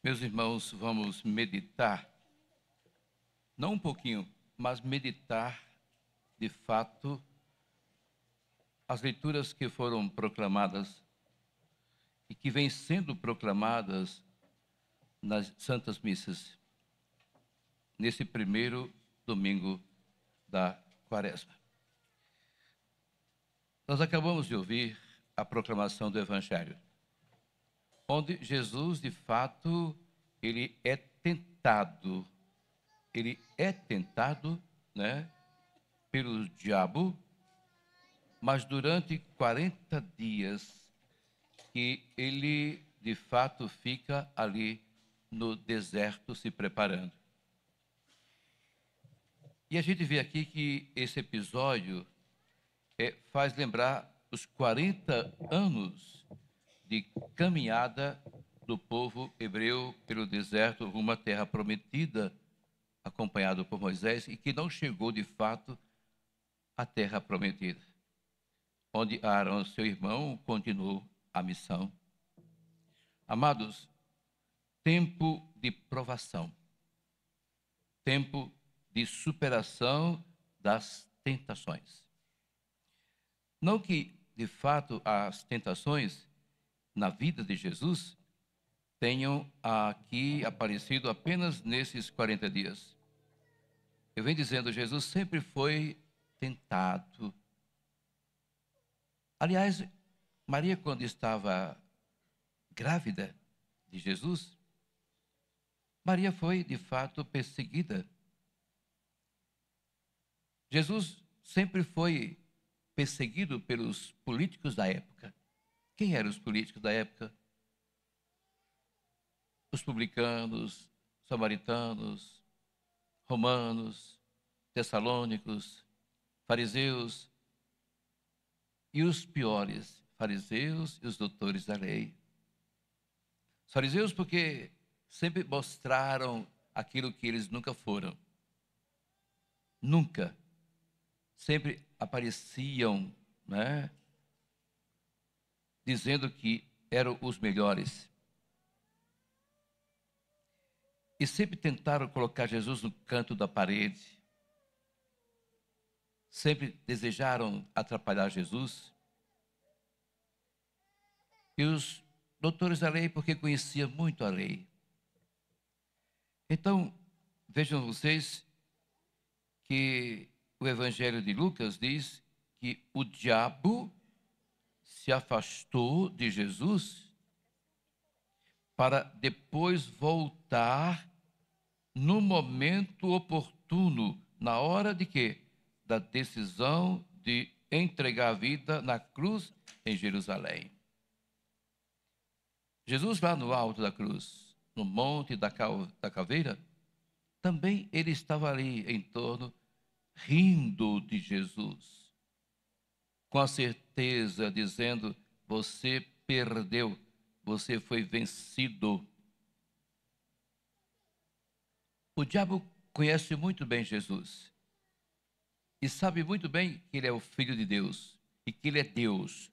Meus irmãos, vamos meditar, não um pouquinho, mas meditar, de fato, as leituras que foram proclamadas e que vêm sendo proclamadas nas Santas Missas, nesse primeiro domingo da Quaresma. Nós acabamos de ouvir a proclamação do Evangelho, onde Jesus, de fato, ele é tentado, né, pelo diabo, mas durante 40 dias que ele, de fato, fica ali no deserto se preparando. E a gente vê aqui que esse episódio faz lembrar os 40 anos de caminhada do povo hebreu pelo deserto rumo à terra prometida, acompanhado por Moisés, e que não chegou, de fato, à terra prometida, onde Arão, seu irmão, continuou a missão. Amados, tempo de provação, tempo de superação das tentações. Não que, de fato, as tentações na vida de Jesus tenham aqui aparecido apenas nesses 40 dias. Eu venho dizendo, Jesus sempre foi tentado. Aliás, Maria, quando estava grávida de Jesus, Maria foi, de fato, perseguida. Jesus sempre foi perseguido pelos políticos da época. Quem eram os políticos da época? Os publicanos, samaritanos, romanos, tessalônicos, fariseus e os piores, fariseus e os doutores da lei. Os fariseus porque sempre mostraram aquilo que eles nunca foram. Nunca. Sempre apareciam, né, dizendo que eram os melhores. E sempre tentaram colocar Jesus no canto da parede. Sempre desejaram atrapalhar Jesus. E os doutores da lei, porque conheciam muito a lei. Então, vejam vocês que o Evangelho de Lucas diz que o diabo se afastou de Jesus para depois voltar no momento oportuno, na hora de quê? Da decisão de entregar a vida na cruz em Jerusalém. Jesus lá no alto da cruz, no monte da caveira, também ele estava ali em torno, rindo de Jesus, com a certeza, dizendo, você perdeu, você foi vencido. O diabo conhece muito bem Jesus e sabe muito bem que ele é o Filho de Deus e que ele é Deus.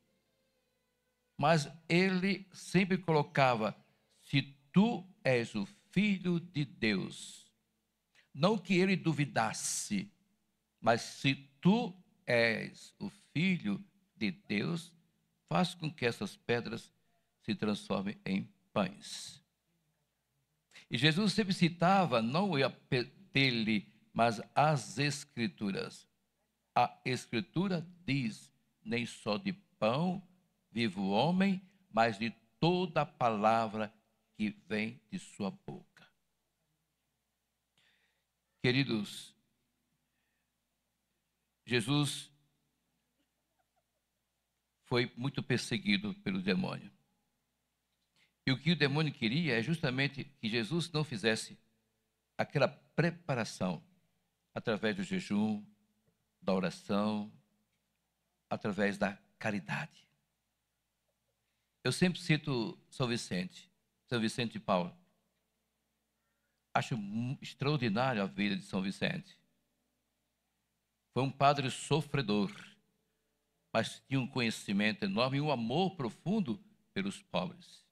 Mas ele sempre colocava, se tu és o Filho de Deus, não que ele duvidasse, mas se tu és o Filho de Deus, faz com que essas pedras se transformem em pães. E Jesus sempre citava, não dele, mas as Escrituras. A Escritura diz, nem só de pão vive o homem, mas de toda a palavra que vem de sua boca. Queridos, Jesus foi muito perseguido pelo demônio. E o que o demônio queria é justamente que Jesus não fizesse aquela preparação através do jejum, da oração, através da caridade. Eu sempre cito São Vicente de Paulo. Acho extraordinária a vida de São Vicente. Foi um padre sofredor, mas tinha um conhecimento enorme e um amor profundo pelos pobres.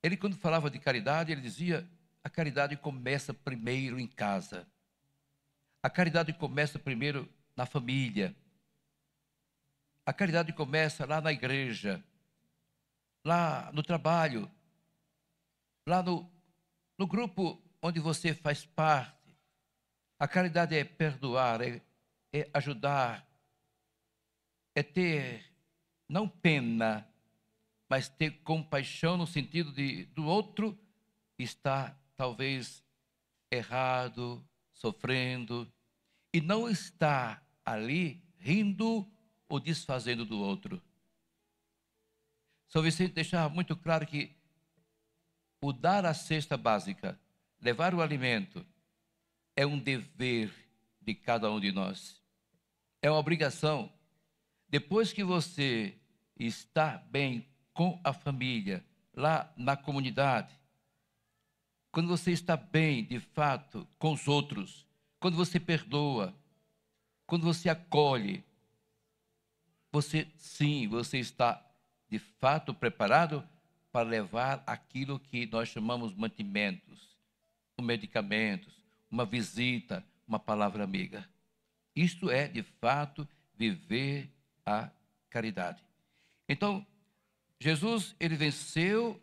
Ele, quando falava de caridade, ele dizia: a caridade começa primeiro em casa. A caridade começa primeiro na família. A caridade começa lá na igreja, lá no trabalho, lá no grupo onde você faz parte. A caridade é perdoar, é ajudar, é ter, não pena, mas ter compaixão no sentido do outro estar talvez errado, sofrendo, e não estar ali rindo ou desfazendo do outro. São Vicente deixava muito claro que o dar a cesta básica, levar o alimento, é um dever de cada um de nós. É uma obrigação. Depois que você está bem com a família, lá na comunidade, quando você está bem, de fato, com os outros, quando você perdoa, quando você acolhe, você está, de fato, preparado para levar aquilo que nós chamamos mantimentos, medicamentos, uma visita, uma palavra amiga. Isto é, de fato, viver a caridade. Então, Jesus, ele venceu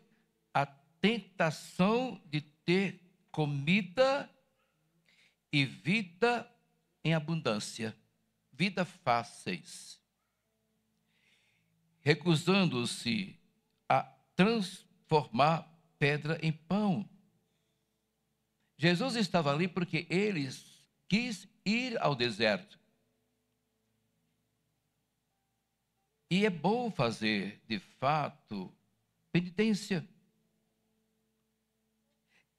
a tentação de ter comida e vida em abundância, vida fáceis, recusando-se a transformar pedra em pão. Jesus estava ali porque ele quis ir ao deserto. E é bom fazer, de fato, penitência.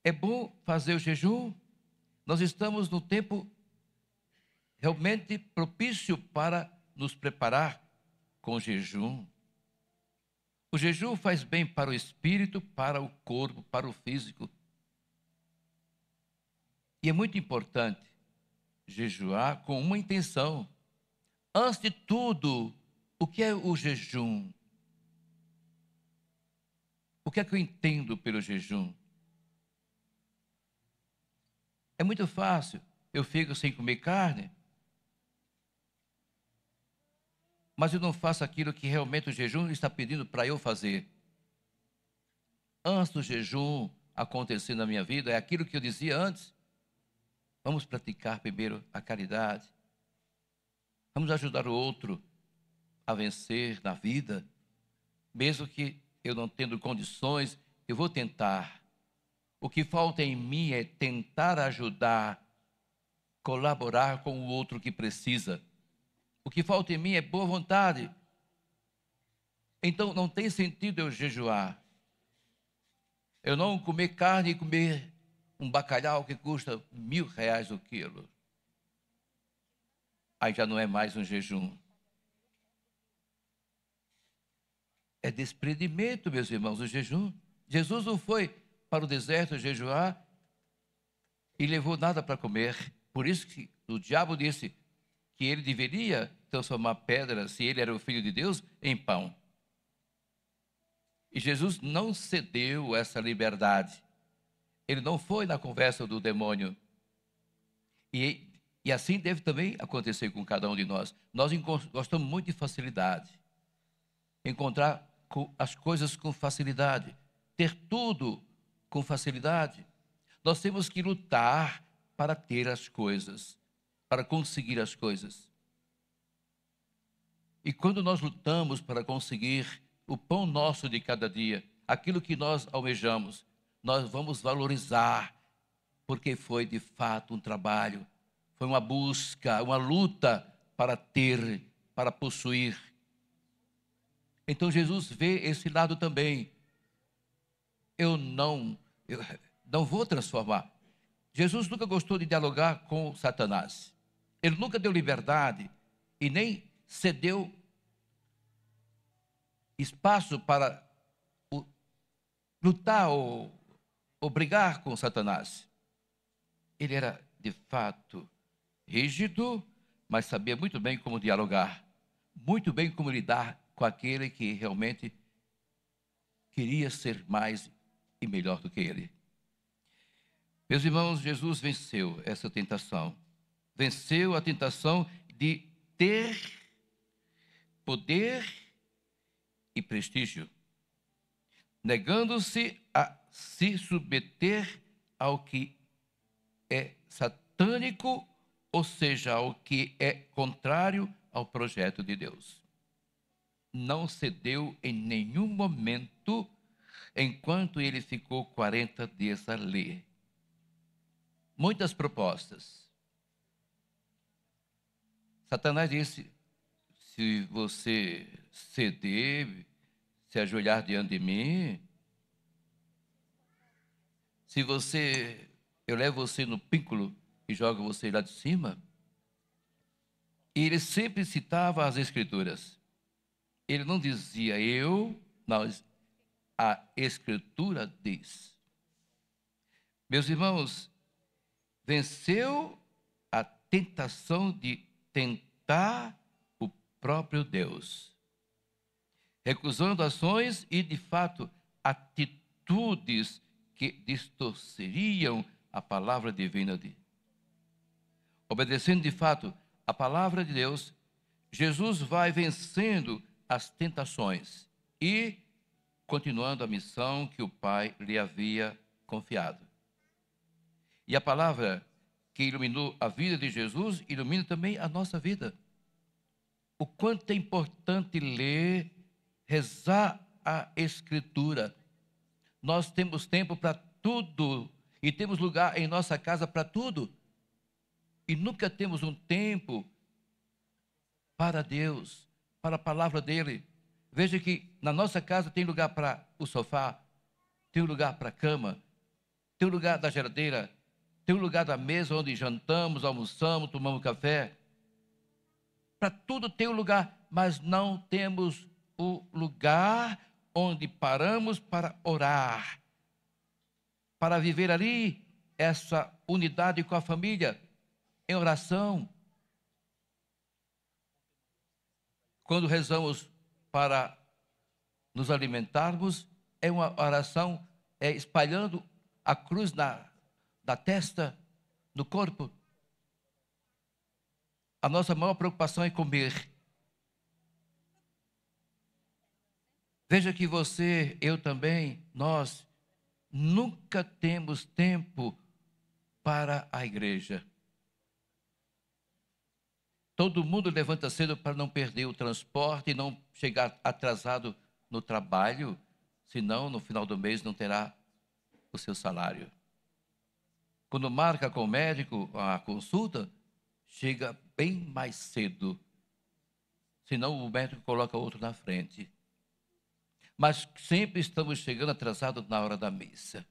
É bom fazer o jejum. Nós estamos no tempo realmente propício para nos preparar com o jejum. O jejum faz bem para o espírito, para o corpo, para o físico. E é muito importante jejuar com uma intenção. Antes de tudo, o que é o jejum? O que é que eu entendo pelo jejum? É muito fácil. Eu fico sem comer carne, mas eu não faço aquilo que realmente o jejum está pedindo para eu fazer. Antes do jejum acontecer na minha vida, é aquilo que eu dizia antes. Vamos praticar primeiro a caridade. Vamos ajudar o outro a vencer na vida. Mesmo que eu não tendo condições, eu vou tentar. O que falta em mim é tentar ajudar, colaborar com o outro que precisa. O que falta em mim é boa vontade. Então não tem sentido eu jejuar. Eu não comer carne e comer um bacalhau que custa R$ 1.000 o quilo. Aí já não é mais um jejum. É desprendimento, meus irmãos, o jejum. Jesus não foi para o deserto jejuar e levou nada para comer. Por isso que o diabo disse que ele deveria transformar pedras, se ele era o Filho de Deus, em pão. E Jesus não cedeu essa liberdade. Ele não foi na conversa do demônio. E assim deve também acontecer com cada um de nós. Nós gostamos muito de facilidade. Encontrar as coisas com facilidade. Ter tudo com facilidade. Nós temos que lutar para ter as coisas, para conseguir as coisas. E quando nós lutamos para conseguir o pão nosso de cada dia, aquilo que nós almejamos, nós vamos valorizar, porque foi de fato um trabalho, foi uma busca, uma luta para ter, para possuir. Então Jesus vê esse lado também. Eu não vou transformar. Jesus nunca gostou de dialogar com Satanás. Ele nunca deu liberdade e nem cedeu espaço para lutar ou brigar com Satanás. Ele era, de fato, rígido, mas sabia muito bem como dialogar, muito bem como lidar com aquele que realmente queria ser mais e melhor do que ele. Meus irmãos, Jesus venceu essa tentação. Venceu a tentação de ter poder e prestígio, negando-se a se submeter ao que é satânico, ou seja, ao que é contrário ao projeto de Deus. Não cedeu em nenhum momento, enquanto ele ficou 40 dias a ler. Muitas propostas. Satanás disse: se você ceder, se ajoelhar diante de mim, se eu levo você no pínculo e jogo você lá de cima. E ele sempre citava as Escrituras. Ele não dizia mas a Escritura diz. Meus irmãos, venceu a tentação de tentar o próprio Deus, recusando ações e, de fato, atitudes que distorceriam a palavra divina de obedecendo, de fato, a palavra de Deus. Jesus vai vencendo as tentações e continuando a missão que o Pai lhe havia confiado. E a palavra que iluminou a vida de Jesus ilumina também a nossa vida. O quanto é importante ler, rezar a Escritura. Nós temos tempo para tudo e temos lugar em nossa casa para tudo. E nunca temos um tempo para Deus, para a palavra dele. Veja que na nossa casa tem lugar para o sofá, tem lugar para a cama, tem o lugar da geladeira, tem o lugar da mesa onde jantamos, almoçamos, tomamos café. Para tudo tem um lugar, mas não temos o lugar onde paramos para orar, para viver ali essa unidade com a família, em oração. Quando rezamos para nos alimentarmos, é uma oração, espalhando a cruz da testa, no corpo. A nossa maior preocupação é comer. Veja que você, eu também, nós nunca temos tempo para a igreja. Todo mundo levanta cedo para não perder o transporte e não chegar atrasado no trabalho, senão no final do mês não terá o seu salário. Quando marca com o médico a consulta, chega bem mais cedo, senão o médico coloca outro na frente. Mas sempre estamos chegando atrasados na hora da missa,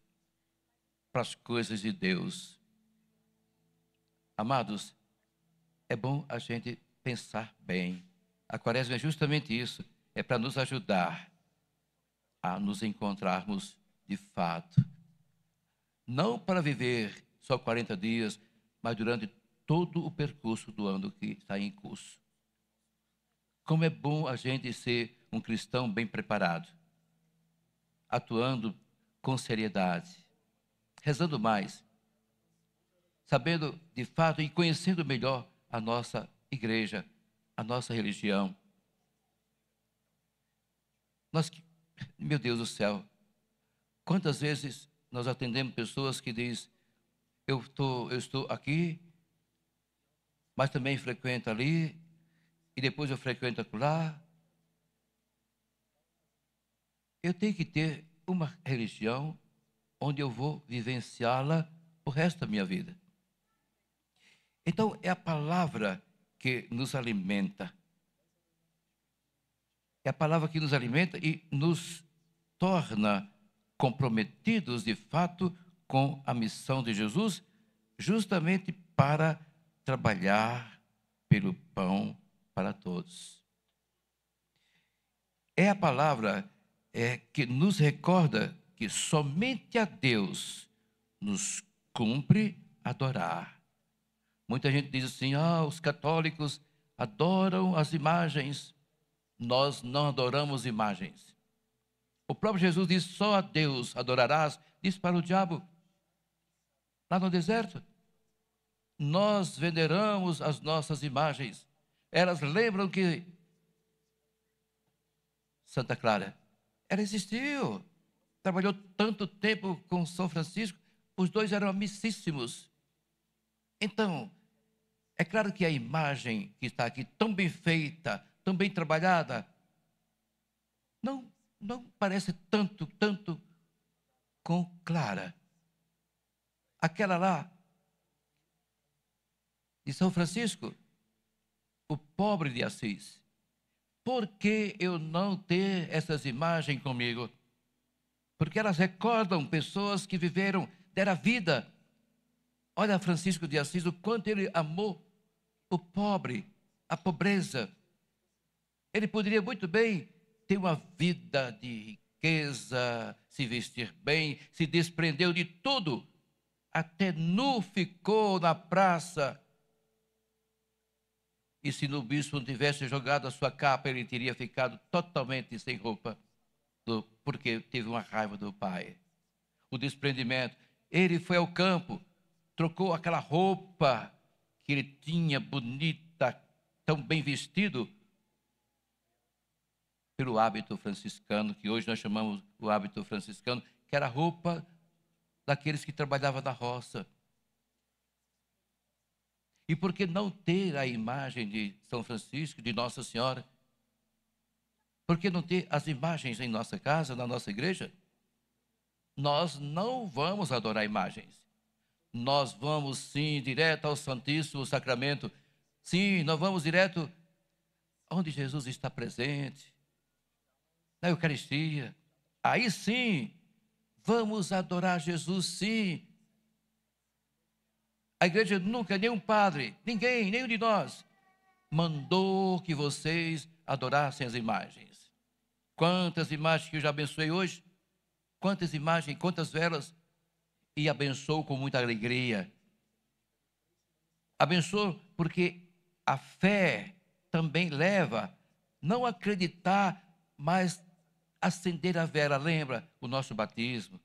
para as coisas de Deus. Amados, é bom a gente pensar bem. A quaresma é justamente isso, é para nos ajudar a nos encontrarmos de fato. Não para viver só 40 dias, mas durante todo o percurso do ano que está em curso. Como é bom a gente ser um cristão bem preparado, atuando com seriedade, rezando mais, sabendo de fato e conhecendo melhor a nossa igreja, a nossa religião. Meu Deus do céu, quantas vezes nós atendemos pessoas que dizem: eu estou aqui, mas também frequento ali, e depois eu frequento acolá. Eu tenho que ter uma religião onde eu vou vivenciá-la o resto da minha vida. Então, é a palavra que nos alimenta. É a palavra que nos alimenta e nos torna comprometidos, de fato, com a missão de Jesus, justamente para trabalhar pelo pão para todos. É a palavra que nos recorda que somente a Deus nos cumpre adorar. Muita gente diz assim: os católicos adoram as imagens. Nós não adoramos imagens. O próprio Jesus disse: só a Deus adorarás. Disse para o diabo, lá no deserto. Nós veneramos as nossas imagens. Elas lembram que Santa Clara, ela existiu. Trabalhou tanto tempo com São Francisco. Os dois eram amicíssimos. Então, é claro que a imagem que está aqui, tão bem feita, tão bem trabalhada, não parece tanto com Clara. Aquela lá, de São Francisco, o pobre de Assis. Por que eu não ter essas imagens comigo? Porque elas recordam pessoas que viveram, deram vida. Olha Francisco de Assis, o quanto ele amou o pobre, a pobreza. Ele poderia muito bem ter uma vida de riqueza, se vestir bem, se desprendeu de tudo, até nu ficou na praça. E se o bispo não tivesse jogado a sua capa, ele teria ficado totalmente sem roupa, porque teve uma raiva do pai. O desprendimento. Ele foi ao campo, trocou aquela roupa que ele tinha bonita, tão bem vestido, pelo hábito franciscano, que hoje nós chamamos o hábito franciscano, que era a roupa daqueles que trabalhavam na roça. E por que não ter a imagem de São Francisco, de Nossa Senhora? Por que não ter as imagens em nossa casa, na nossa igreja? Nós não vamos adorar imagens. Nós vamos, sim, direto ao Santíssimo Sacramento. Sim, nós vamos direto onde Jesus está presente, na Eucaristia. Aí sim, vamos adorar Jesus, sim. A igreja nunca, nenhum padre, ninguém, nenhum de nós, mandou que vocês adorassem as imagens. Quantas imagens que eu já abençoei hoje? Quantas imagens, quantas velas? E abençoo com muita alegria. Abençoo porque a fé também leva não acreditar, mas acender a vela. Lembra o nosso batismo,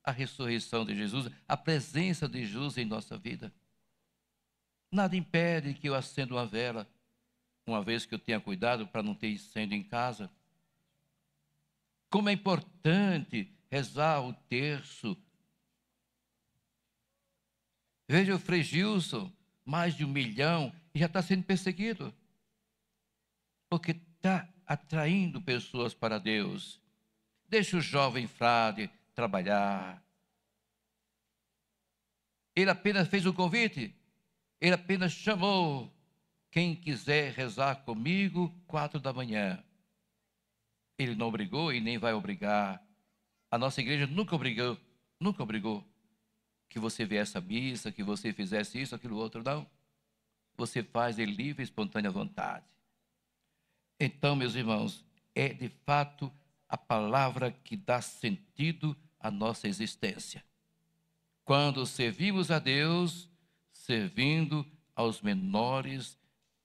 a ressurreição de Jesus, a presença de Jesus em nossa vida. Nada impede que eu acenda uma vela, uma vez que eu tenha cuidado para não ter incêndio em casa. Como é importante rezar o terço. Veja o Frei Gilson, mais de 1 milhão, e já está sendo perseguido, porque está atraindo pessoas para Deus. Deixa o jovem frade trabalhar. Ele apenas fez o convite, ele apenas chamou. Quem quiser rezar comigo, 4 da manhã. Ele não obrigou e nem vai obrigar. A nossa igreja nunca obrigou que você viesse à missa, que você fizesse isso, aquilo, outro, não. Você faz de livre e espontânea vontade. Então, meus irmãos, é de fato a palavra que dá sentido à nossa existência. Quando servimos a Deus, servindo aos menores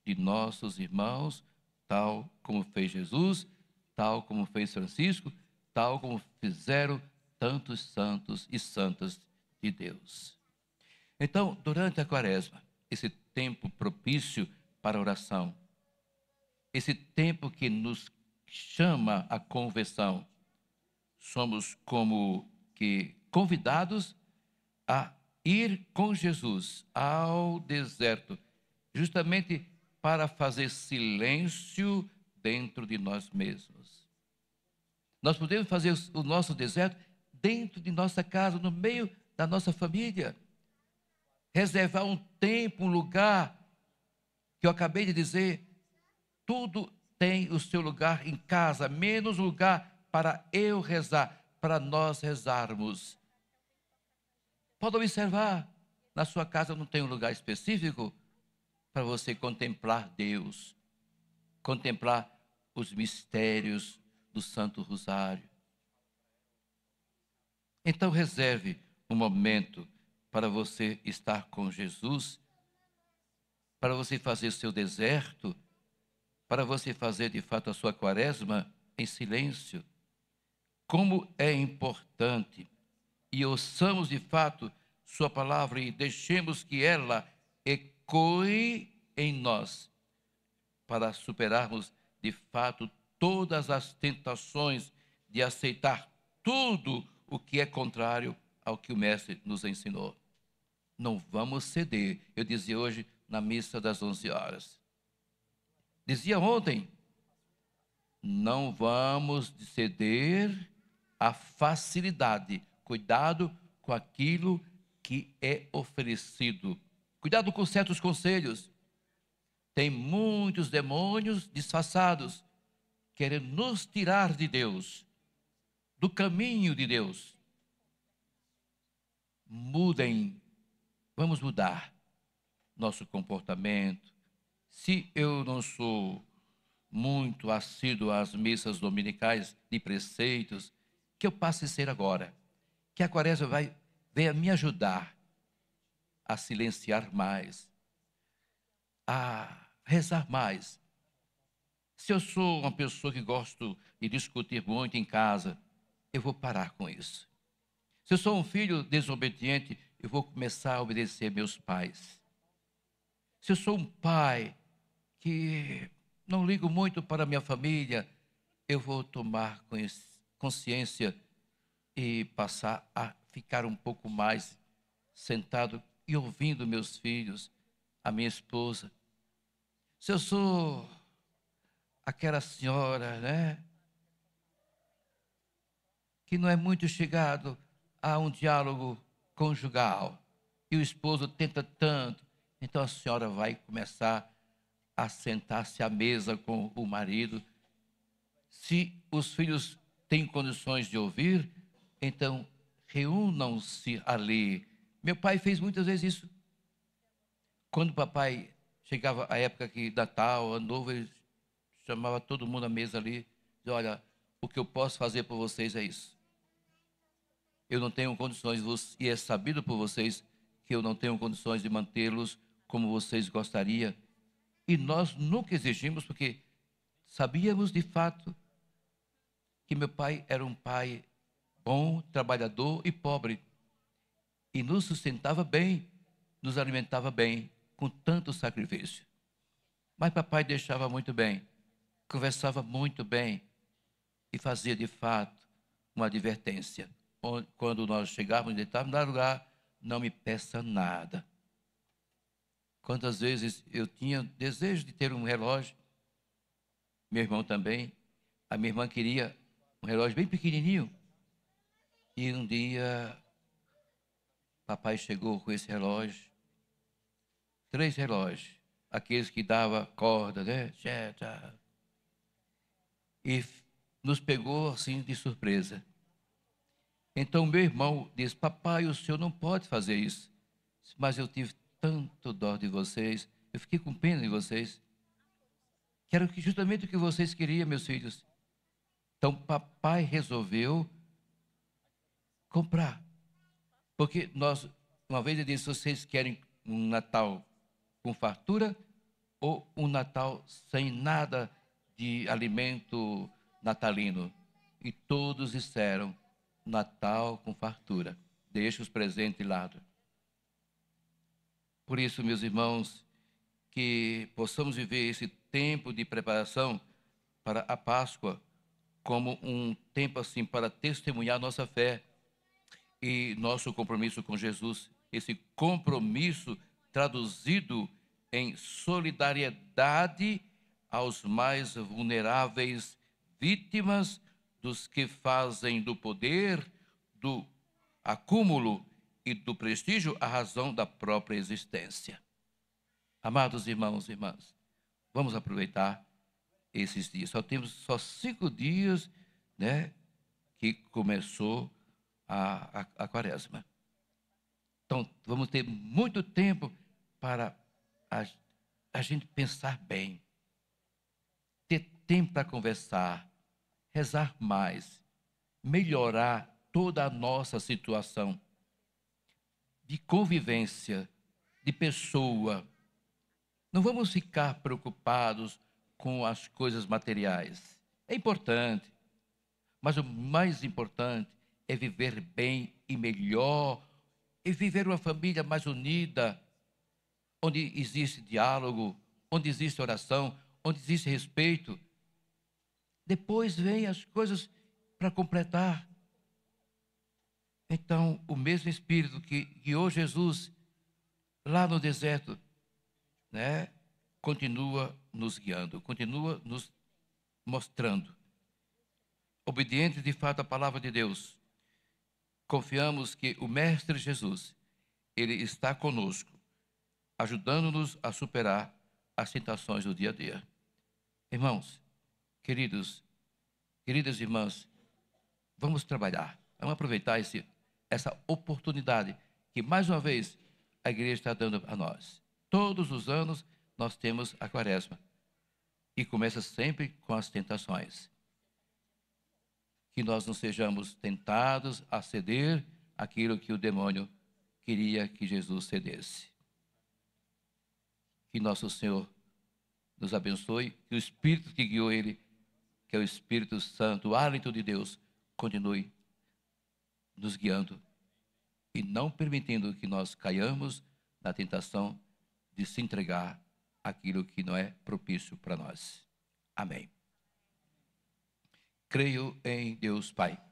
de nossos irmãos, tal como fez Jesus, tal como fez Francisco, tal como fizeram tantos santos e santas de Deus. Então, durante a quaresma, esse tempo propício para a oração, esse tempo que nos chama à conversão, somos como que convidados a ir com Jesus ao deserto, justamente para fazer silêncio dentro de nós mesmos. Nós podemos fazer o nosso deserto dentro de nossa casa, no meio da nossa família. Reservar um tempo, um lugar, que eu acabei de dizer, tudo tem o seu lugar em casa, menos lugar para eu rezar, para nós rezarmos. Pode observar, na sua casa não tem um lugar específico para você contemplar Deus, contemplar os mistérios do Santo Rosário. Então reserve um momento para você estar com Jesus, para você fazer seu deserto, para você fazer de fato a sua quaresma em silêncio. como é importante e ouçamos de fato sua palavra e deixemos que ela ecoe em nós para superarmos de fato todas as tentações de aceitar tudo o que é contrário ao que o mestre nos ensinou. Não vamos ceder. Eu dizia hoje na missa das 11 horas. Dizia ontem, não vamos ceder à facilidade. Cuidado com aquilo que é oferecido. Cuidado com certos conselhos. Tem muitos demônios disfarçados querendo nos tirar de Deus, do caminho de Deus. Mudem, vamos mudar nosso comportamento. Se eu não sou muito assíduo às missas dominicais de preceitos, que eu passe a ser agora. Que a quaresma venha me ajudar a silenciar mais, a rezar mais. Se eu sou uma pessoa que gosto de discutir muito em casa, eu vou parar com isso. Se eu sou um filho desobediente, eu vou começar a obedecer meus pais. Se eu sou um pai que não ligo muito para a minha família, eu vou tomar consciência e passar a ficar um pouco mais sentado e ouvindo meus filhos, a minha esposa. Se eu sou aquela senhora, né, que não é muito chegado a um diálogo conjugal, e o esposo tenta tanto, então a senhora vai começar a sentar-se à mesa com o marido. Se os filhos têm condições de ouvir, então reúnam-se ali. Meu pai fez muitas vezes isso. Quando o papai chegava a época que Natal, Ano Novo, ele chamava todo mundo à mesa ali, dizia, olha, o que eu posso fazer por vocês é isso. Eu não tenho condições, e é sabido por vocês que eu não tenho condições de mantê-los como vocês gostariam. E nós nunca exigimos, porque sabíamos de fato que meu pai era um pai bom, trabalhador e pobre. E nos sustentava bem, nos alimentava bem, com tanto sacrifício. Mas papai deixava muito bem, conversava muito bem e fazia de fato uma advertência. Quando nós chegávamos em determinado lugar, não me peça nada. Quantas vezes eu tinha desejo de ter um relógio, meu irmão também, a minha irmã queria um relógio bem pequenininho. E um dia, papai chegou com esse relógio, 3 relógios, aqueles que dava corda, né? E nos pegou assim de surpresa. Então meu irmão disse, papai, o senhor não pode fazer isso. Mas eu tive tanto dó de vocês, eu fiquei com pena de vocês. Que era justamente o que vocês queriam, meus filhos. Então papai resolveu comprar. Porque uma vez ele disse, vocês querem um Natal com fartura ou um Natal sem nada de alimento natalino? E todos disseram, Natal com fartura. Deixa os presentes de lado. Por isso, meus irmãos, que possamos viver esse tempo de preparação para a Páscoa como um tempo assim para testemunhar nossa fé e nosso compromisso com Jesus, esse compromisso traduzido em solidariedade aos mais vulneráveis, vítimas dos que fazem do poder, do acúmulo e do prestígio a razão da própria existência. Amados irmãos e irmãs, vamos aproveitar esses dias. Temos 5 dias, né, que começou a quaresma. Então, vamos ter muito tempo para a gente pensar bem, ter tempo para conversar, rezar mais, melhorar toda a nossa situação de convivência, de pessoa. Não vamos ficar preocupados com as coisas materiais. É importante, Mas o mais importante é viver bem e melhor, e viver uma família mais unida, onde existe diálogo, onde existe oração, onde existe respeito. Depois vem as coisas para completar. Então, o mesmo Espírito que guiou Jesus lá no deserto, né, continua nos guiando, continua nos mostrando. Obedientes de fato à palavra de Deus, confiamos que o Mestre Jesus, ele está conosco, ajudando-nos a superar as tentações do dia a dia. Irmãos, queridos, queridas irmãs, vamos trabalhar, vamos aproveitar essa oportunidade que, mais uma vez, a igreja está dando a nós. Todos os anos nós temos a quaresma e começa sempre com as tentações. Que nós não sejamos tentados a ceder aquilo que o demônio queria que Jesus cedesse. Que nosso Senhor nos abençoe, que o Espírito que guiou ele, que é o Espírito Santo, o hálito de Deus, continue nos guiando e não permitindo que nós caiamos na tentação de se entregar àquilo que não é propício para nós. Amém. Creio em Deus Pai,